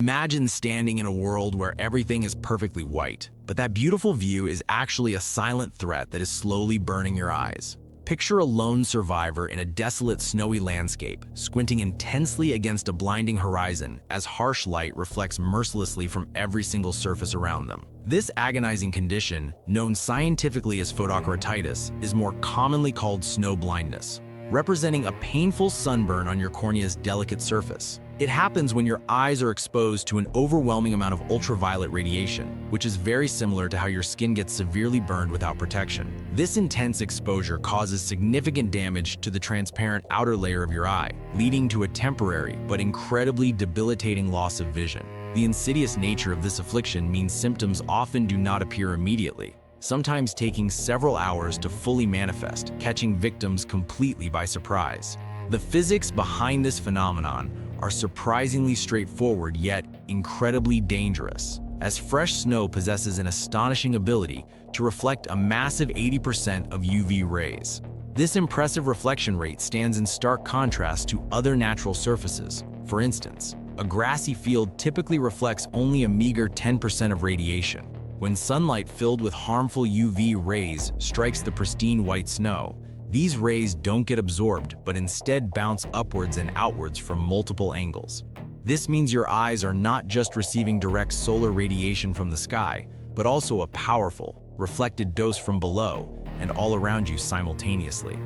Imagine standing in a world where everything is perfectly white, but that beautiful view is actually a silent threat that is slowly burning your eyes. Picture a lone survivor in a desolate, snowy landscape, squinting intensely against a blinding horizon as harsh light reflects mercilessly from every single surface around them. This agonizing condition, known scientifically as photokeratitis, is more commonly called snow blindness, representing a painful sunburn on your cornea's delicate surface. It happens when your eyes are exposed to an overwhelming amount of ultraviolet radiation, which is very similar to how your skin gets severely burned without protection. This intense exposure causes significant damage to the transparent outer layer of your eye, leading to a temporary but incredibly debilitating loss of vision. The insidious nature of this affliction means symptoms often do not appear immediately, sometimes taking several hours to fully manifest, catching victims completely by surprise. The physics behind this phenomenon are surprisingly straightforward yet incredibly dangerous, as fresh snow possesses an astonishing ability to reflect a massive 80% of UV rays. This impressive reflection rate stands in stark contrast to other natural surfaces. For instance, a grassy field typically reflects only a meager 10% of radiation. When sunlight filled with harmful UV rays strikes the pristine white snow, these rays don't get absorbed, but instead bounce upwards and outwards from multiple angles. This means your eyes are not just receiving direct solar radiation from the sky, but also a powerful, reflected dose from below and all around you simultaneously.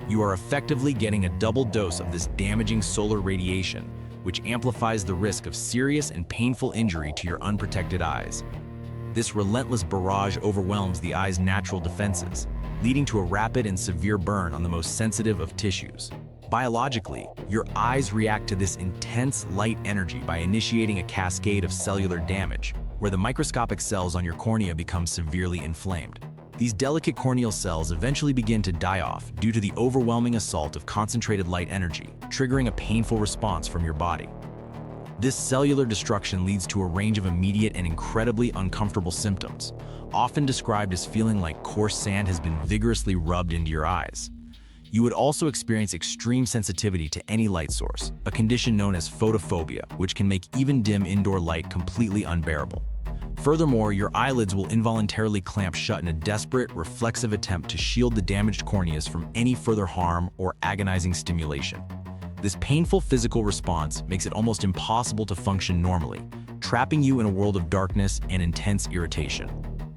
You are effectively getting a double dose of this damaging solar radiation, which amplifies the risk of serious and painful injury to your unprotected eyes. This relentless barrage overwhelms the eye's natural defenses, leading to a rapid and severe burn on the most sensitive of tissues. Biologically, your eyes react to this intense light energy by initiating a cascade of cellular damage, where the microscopic cells on your cornea become severely inflamed. These delicate corneal cells eventually begin to die off due to the overwhelming assault of concentrated light energy, triggering a painful response from your body. This cellular destruction leads to a range of immediate and incredibly uncomfortable symptoms, often described as feeling like coarse sand has been vigorously rubbed into your eyes. You would also experience extreme sensitivity to any light source, a condition known as photophobia, which can make even dim indoor light completely unbearable. Furthermore, your eyelids will involuntarily clamp shut in a desperate, reflexive attempt to shield the damaged corneas from any further harm or agonizing stimulation. This painful physical response makes it almost impossible to function normally, trapping you in a world of darkness and intense irritation.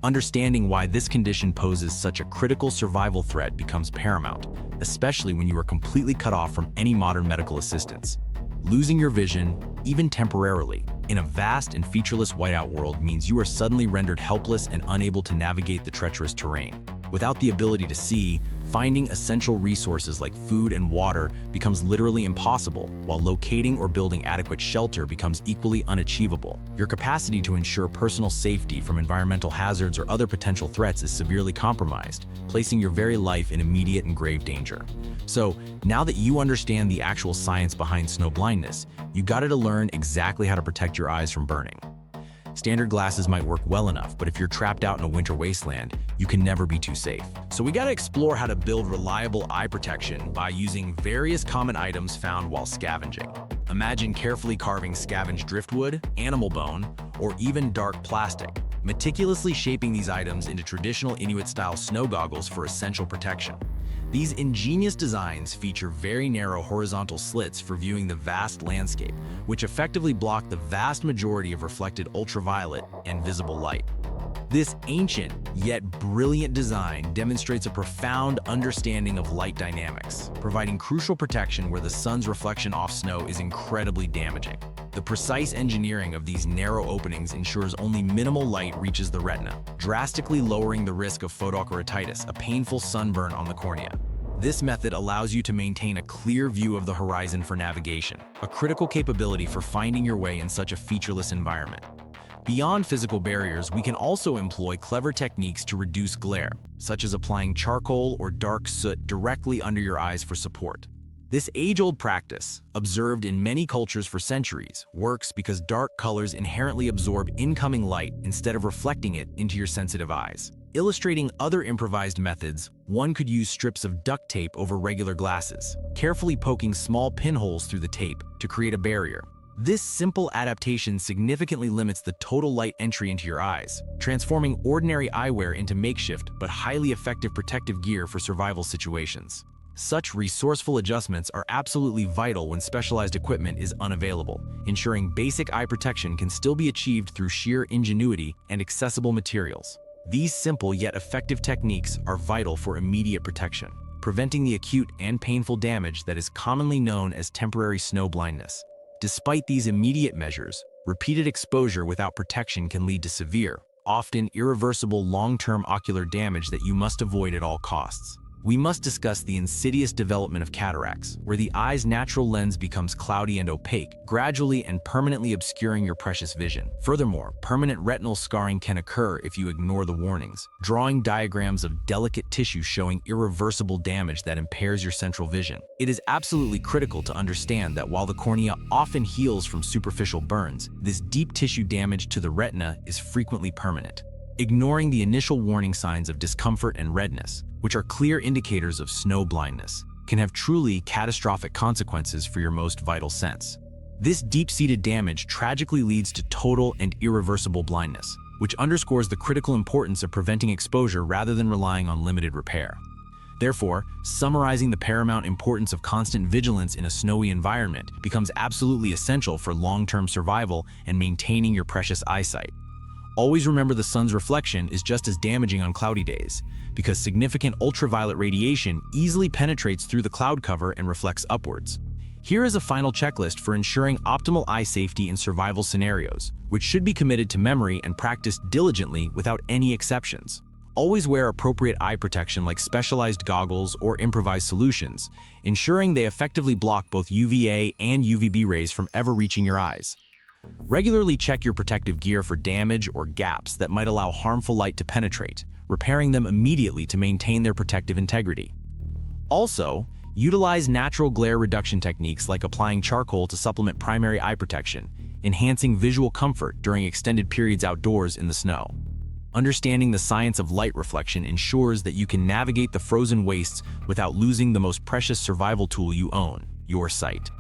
Understanding why this condition poses such a critical survival threat becomes paramount, especially when you are completely cut off from any modern medical assistance. Losing your vision, even temporarily, in a vast and featureless whiteout world means you are suddenly rendered helpless and unable to navigate the treacherous terrain. Without the ability to see, finding essential resources like food and water becomes literally impossible, while locating or building adequate shelter becomes equally unachievable. Your capacity to ensure personal safety from environmental hazards or other potential threats is severely compromised, placing your very life in immediate and grave danger. So, now that you understand the actual science behind snow blindness, you gotta learn exactly how to protect your eyes from burning. Standard glasses might work well enough, but if you're trapped out in a winter wasteland, you can never be too safe. So we gotta explore how to build reliable eye protection by using various common items found while scavenging. Imagine carefully carving scavenged driftwood, animal bone, or even dark plastic, meticulously shaping these items into traditional Inuit-style snow goggles for essential protection. These ingenious designs feature very narrow horizontal slits for viewing the vast landscape, which effectively block the vast majority of reflected ultraviolet and visible light. This ancient yet brilliant design demonstrates a profound understanding of light dynamics, providing crucial protection where the sun's reflection off snow is incredibly damaging. The precise engineering of these narrow openings ensures only minimal light reaches the retina, drastically lowering the risk of photokeratitis, a painful sunburn on the cornea. This method allows you to maintain a clear view of the horizon for navigation, a critical capability for finding your way in such a featureless environment. Beyond physical barriers, we can also employ clever techniques to reduce glare, such as applying charcoal or dark soot directly under your eyes for support. This age-old practice, observed in many cultures for centuries, works because dark colors inherently absorb incoming light instead of reflecting it into your sensitive eyes. Illustrating other improvised methods, one could use strips of duct tape over regular glasses, carefully poking small pinholes through the tape to create a barrier. This simple adaptation significantly limits the total light entry into your eyes, transforming ordinary eyewear into makeshift but highly effective protective gear for survival situations. Such resourceful adjustments are absolutely vital when specialized equipment is unavailable, ensuring basic eye protection can still be achieved through sheer ingenuity and accessible materials. These simple yet effective techniques are vital for immediate protection, preventing the acute and painful damage that is commonly known as temporary snow blindness. Despite these immediate measures, repeated exposure without protection can lead to severe, often irreversible long-term ocular damage that you must avoid at all costs. We must discuss the insidious development of cataracts, where the eye's natural lens becomes cloudy and opaque, gradually and permanently obscuring your precious vision. Furthermore, permanent retinal scarring can occur if you ignore the warnings, drawing diagrams of delicate tissue showing irreversible damage that impairs your central vision. It is absolutely critical to understand that while the cornea often heals from superficial burns, this deep tissue damage to the retina is frequently permanent. Ignoring the initial warning signs of discomfort and redness, which are clear indicators of snow blindness, can have truly catastrophic consequences for your most vital sense. This deep-seated damage tragically leads to total and irreversible blindness, which underscores the critical importance of preventing exposure rather than relying on limited repair. Therefore, summarizing the paramount importance of constant vigilance in a snowy environment becomes absolutely essential for long-term survival and maintaining your precious eyesight. Always remember the sun's reflection is just as damaging on cloudy days, because significant ultraviolet radiation easily penetrates through the cloud cover and reflects upwards. Here is a final checklist for ensuring optimal eye safety in survival scenarios, which should be committed to memory and practiced diligently without any exceptions. Always wear appropriate eye protection like specialized goggles or improvised solutions, ensuring they effectively block both UVA and UVB rays from ever reaching your eyes. Regularly check your protective gear for damage or gaps that might allow harmful light to penetrate, repairing them immediately to maintain their protective integrity. Also, utilize natural glare reduction techniques like applying charcoal to supplement primary eye protection, enhancing visual comfort during extended periods outdoors in the snow. Understanding the science of light reflection ensures that you can navigate the frozen wastes without losing the most precious survival tool you own, your sight.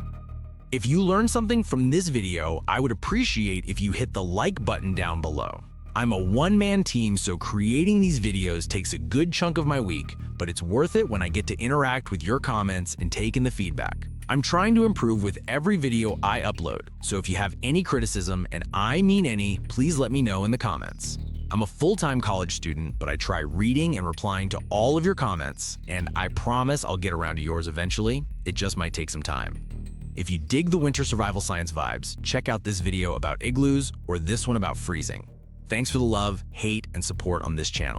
If you learned something from this video, I would appreciate if you hit the like button down below. I'm a one-man team, so creating these videos takes a good chunk of my week, but it's worth it when I get to interact with your comments and take in the feedback. I'm trying to improve with every video I upload, so if you have any criticism, and I mean any, please let me know in the comments. I'm a full-time college student, but I try reading and replying to all of your comments, and I promise I'll get around to yours eventually. It just might take some time. If you dig the winter survival science vibes, check out this video about igloos or this one about freezing. Thanks for the love, hate, and support on this channel.